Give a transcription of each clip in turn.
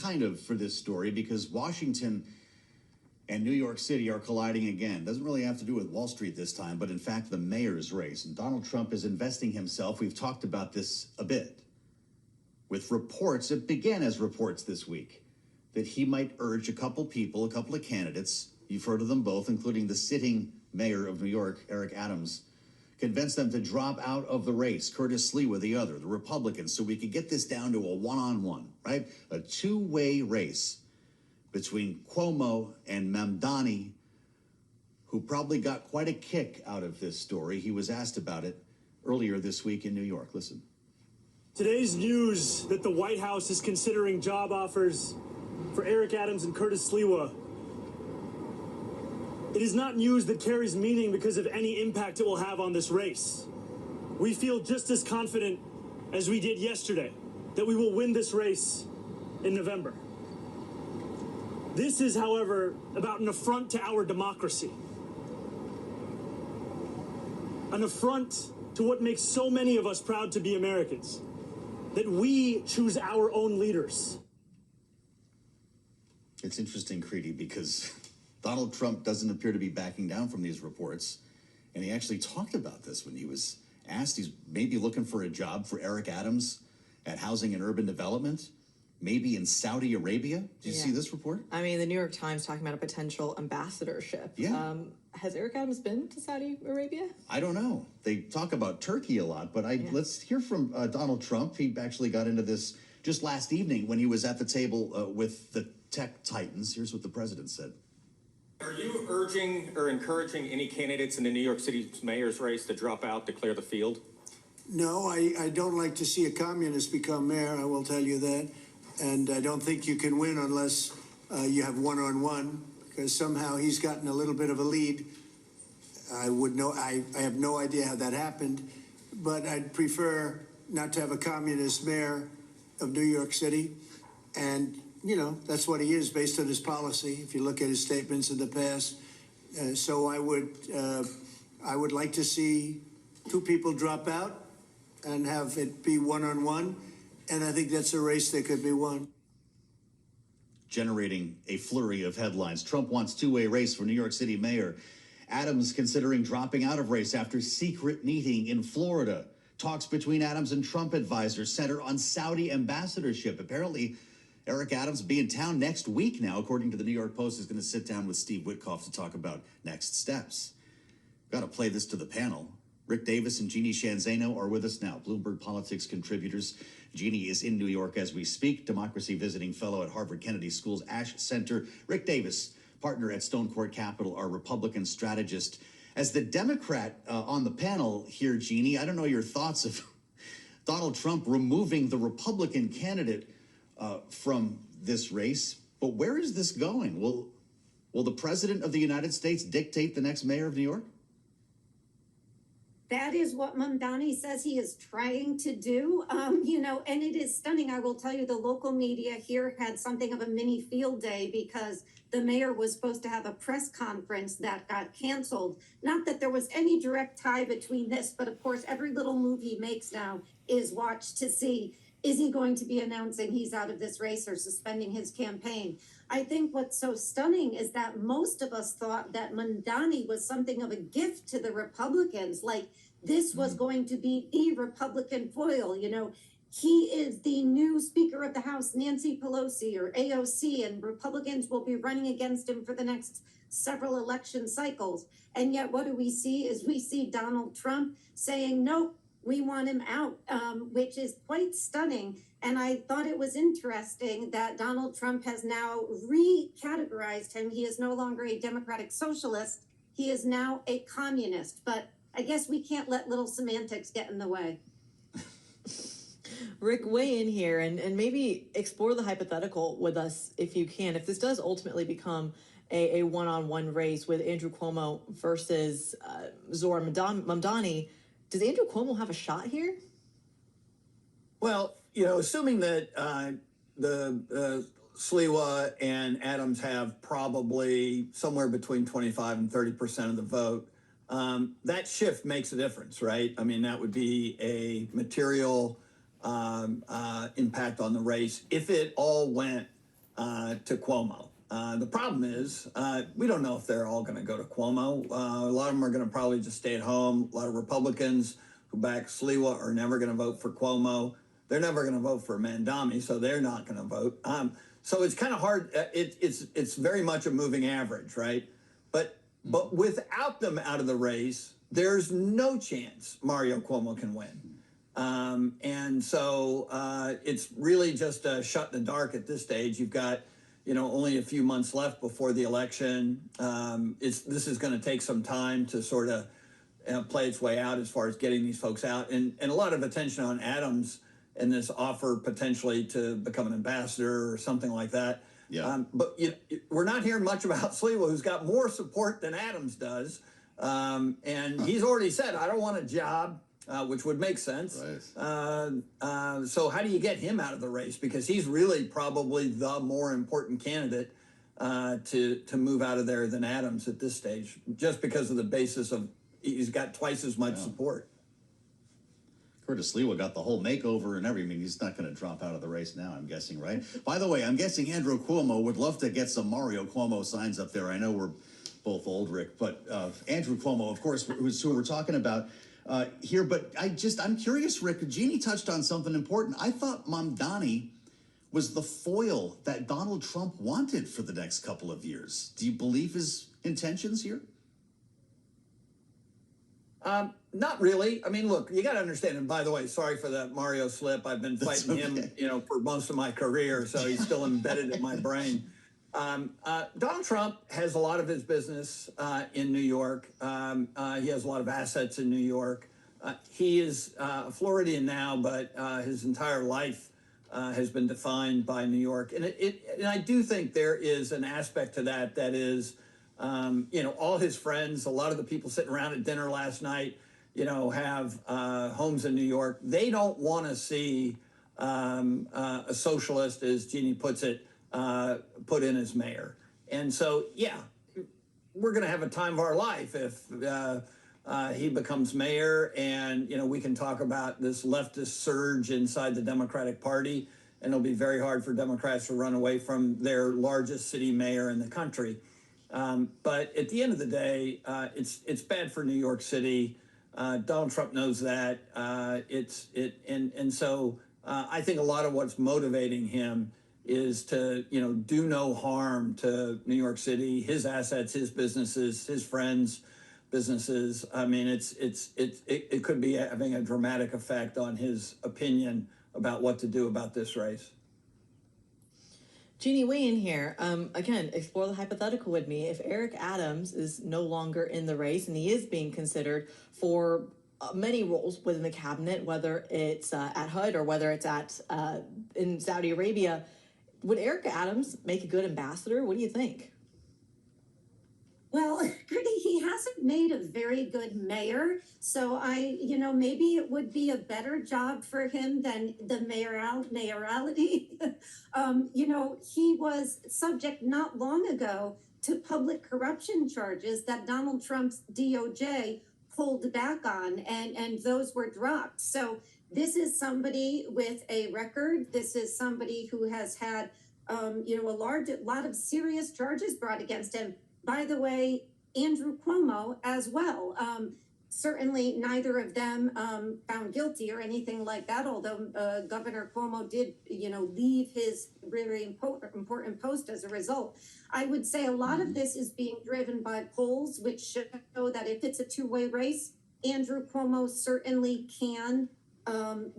kind of for this story because Washington and New York City are colliding again. Doesn't really have to do with Wall Street this time, but in fact, the mayor's race. And Donald Trump is investing himself. We've talked about this a bit with reports. It began as reports this week that he might urge a couple of candidates. You've heard of them both, including the sitting mayor of New York, Eric Adams, convince them to drop out of the race. Curtis Sliwa, the other, the Republicans, so we could get this down to a one-on-one, right? A two-way race between Cuomo and Mamdani, who probably got quite a kick out of this story. He was asked about it earlier this week in New York. Listen. Today's news that the White House is considering job offers for Eric Adams and Curtis Sliwa. It is not news that carries meaning because of any impact it will have on this race. We feel just as confident as we did yesterday that we will win this race in November. This is, however, about an affront to our democracy. An affront to what makes so many of us proud to be Americans, that we choose our own leaders. It's interesting, Kriti, because Donald Trump doesn't appear to be backing down from these reports. And he actually talked about this when he was asked. He's maybe looking for a job for Eric Adams at Housing and Urban Development, maybe in Saudi Arabia. Did you see this report? I mean, the New York Times talking about a potential ambassadorship. Yeah. Has Eric Adams been to Saudi Arabia? I don't know. They talk about Turkey a lot, but let's hear from Donald Trump. He actually got into this just last evening when he was at the table with the tech titans. Here's what the president said. Are you urging or encouraging any candidates in the New York City mayor's race to drop out, to clear the field? No, I don't like to see a communist become mayor, I will tell you that. And I don't think you can win unless you have one-on-one, because somehow he's gotten a little bit of a lead. I have no idea how that happened, but I'd prefer not to have a communist mayor of New York City. And, you know, that's what he is based on his policy, if you look at his statements in the past. So I would like to see two people drop out and have it be one-on-one. And I think that's a race that could be won. Generating a flurry of headlines. Trump wants two-way race for New York City mayor. Adams considering dropping out of race after secret meeting in Florida. Talks between Adams and Trump advisors center on Saudi ambassadorship. Apparently, Eric Adams will be in town next week now, according to the New York Post, is going to sit down with Steve Witkoff to talk about next steps. Got to play this to the panel. Rick Davis and Jeannie Shanzano are with us now, Bloomberg Politics contributors. Jeannie is in New York as we speak, democracy visiting fellow at Harvard Kennedy School's Ash Center. Rick Davis, partner at Stone Court Capital, our Republican strategist. As the Democrat on the panel here, Jeannie, I don't know your thoughts of Donald Trump removing the Republican candidate from this race, but where is this going? Will the president of the United States dictate the next mayor of New York? That is what Mamdani says he is trying to do, and it is stunning. I will tell you, the local media here had something of a mini field day because the mayor was supposed to have a press conference that got canceled. Not that there was any direct tie between this, but of course, every little move he makes now is watched to see, is he going to be announcing he's out of this race or suspending his campaign? I think what's so stunning is that most of us thought that Mamdani was something of a gift to the Republicans, like this was going to be the Republican foil. He is the new Speaker of the House, Nancy Pelosi or AOC, and Republicans will be running against him for the next several election cycles. And yet what do we see is we see Donald Trump saying, nope, we want him out, which is quite stunning. And I thought it was interesting that Donald Trump has now recategorized him. He is no longer a democratic socialist. He is now a communist. But I guess we can't let little semantics get in the way. Rick, weigh in here and maybe explore the hypothetical with us if you can. If this does ultimately become a one-on-one race with Andrew Cuomo versus Zohran Mamdani, does Andrew Cuomo have a shot here? Well, assuming that the Sliwa and Adams have probably somewhere between 25 and 30% of the vote, that shift makes a difference, right? I mean, that would be a material impact on the race if it all went to Cuomo. The problem is we don't know if they're all going to go to Cuomo. A lot of them are going to probably just stay at home. A lot of Republicans who back Sliwa are never going to vote for Cuomo. They're never going to vote for Mamdani, so they're not going to vote. So it's kind of hard. It's very much a moving average, right? But without them out of the race, there's no chance Mario Cuomo can win. And so it's really just a shot in the dark at this stage. You've got, only a few months left before the election. This is going to take some time to sort of play its way out as far as getting these folks out, and a lot of attention on Adams and this offer potentially to become an ambassador or something like that. Yeah. But we're not hearing much about Sliwa, who's got more support than Adams does. And he's already said, I don't want a job, which would make sense. Right. So how do you get him out of the race? Because he's really probably the more important candidate to move out of there than Adams at this stage, just because of the basis of he's got twice as much support. Curtis Sliwa got the whole makeover and everything. I mean, he's not going to drop out of the race now, I'm guessing, right? By the way, I'm guessing Andrew Cuomo would love to get some Mario Cuomo signs up there. I know we're both old, Rick, but Andrew Cuomo, of course, who we're talking about here. But I'm curious, Rick, Jeannie touched on something important. I thought Mamdani was the foil that Donald Trump wanted for the next couple of years. Do you believe his intentions here? Not really. I mean, look, you got to understand. And by the way, sorry for that Mario slip. I've been fighting him, for most of my career, so he's still embedded in my brain. Donald Trump has a lot of his business in New York. He has a lot of assets in New York. He is a Floridian now, but his entire life has been defined by New York. And and I do think there is an aspect to that is, all his friends, a lot of the people sitting around at dinner last night, have homes in New York. They don't want to see a socialist, as Jeannie puts it, put in as mayor. And so, we're going to have a time of our life if he becomes mayor, and, we can talk about this leftist surge inside the Democratic Party, and it'll be very hard for Democrats to run away from their largest city mayor in the country. But at the end of the day, it's bad for New York City. Donald Trump knows that. So I think a lot of what's motivating him is to do no harm to New York City, his assets, his businesses, his friends' businesses. I mean, it could be having a dramatic effect on his opinion about what to do about this race. Jeannie, weigh in here. Again, explore the hypothetical with me. If Eric Adams is no longer in the race and he is being considered for many roles within the cabinet, whether it's at HUD or whether it's in Saudi Arabia, would Eric Adams make a good ambassador? What do you think? Well, he hasn't made a very good mayor. So maybe it would be a better job for him than the mayoralty. He was subject not long ago to public corruption charges that Donald Trump's DOJ pulled back on, and those were dropped. So this is somebody with a record. This is somebody who has had, a lot of serious charges brought against him. By the way, Andrew Cuomo as well. Certainly neither of them found guilty or anything like that, although Governor Cuomo did, leave his very important post as a result. I would say a lot of this is being driven by polls, which show that if it's a two-way race, Andrew Cuomo certainly can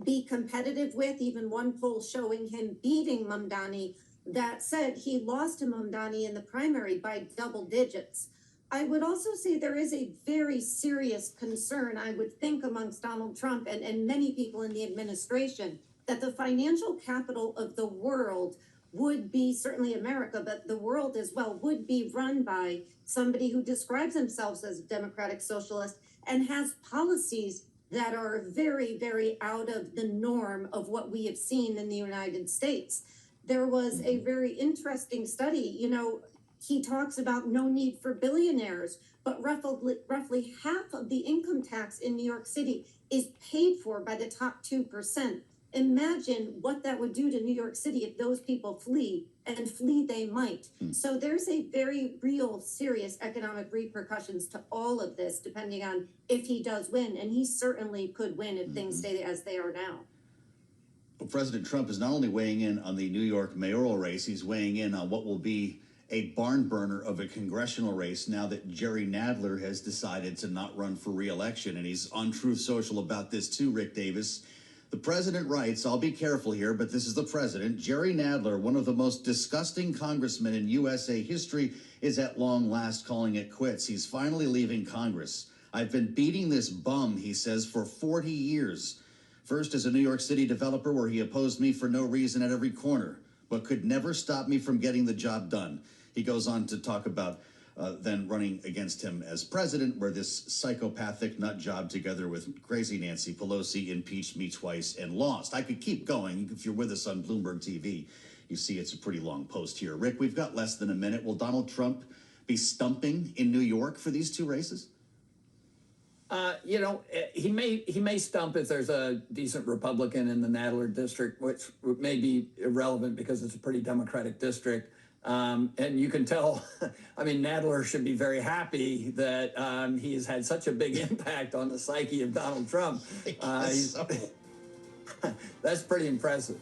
be competitive with, even one poll showing him beating Mamdani. That said, he lost to Mamdani in the primary by double digits. I would also say there is a very serious concern, I would think, amongst Donald Trump and many people in the administration, that the financial capital of the world would be, certainly America, but the world as well, would be run by somebody who describes themselves as a democratic socialist and has policies that are very, very out of the norm of what we have seen in the United States. There was a very interesting study. He talks about no need for billionaires, but roughly half of the income tax in New York City is paid for by the top 2%. Imagine what that would do to New York City if those people flee and flee they might. So there's a very real, serious economic repercussions to all of this, depending on if he does win. And he certainly could win if things stay as they are now. Well, President Trump is not only weighing in on the New York mayoral race, he's weighing in on what will be a barn burner of a congressional race now that Jerry Nadler has decided to not run for re-election. And he's on Truth Social about this too, Rick Davis. The president writes, I'll be careful here, but this is the president. Jerry Nadler, one of the most disgusting congressmen in USA history, is at long last calling it quits. He's finally leaving Congress. I've been beating this bum, he says, for 40 years. First as a New York City developer where he opposed me for no reason at every corner, but could never stop me from getting the job done. He goes on to talk about then running against him as president, where this psychopathic nut job together with crazy Nancy Pelosi impeached me twice and lost. I could keep going. If you're with us on Bloomberg TV, you see it's a pretty long post here. Rick, we've got less than a minute. Will Donald Trump be stumping in New York for these two races? He may stump if there's a decent Republican in the Nadler district, which may be irrelevant because it's a pretty Democratic district. And you can tell, I mean, Nadler should be very happy that he has had such a big impact on the psyche of Donald Trump. That's pretty impressive.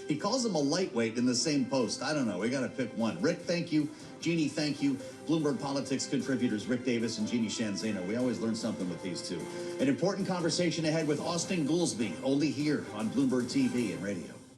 He calls him a lightweight in the same post. I don't know. We got to pick one. Rick, thank you. Jeannie, thank you. Bloomberg Politics contributors Rick Davis and Jeannie Shanzano. We always learn something with these two. An important conversation ahead with Austin Goolsbee, only here on Bloomberg TV and radio.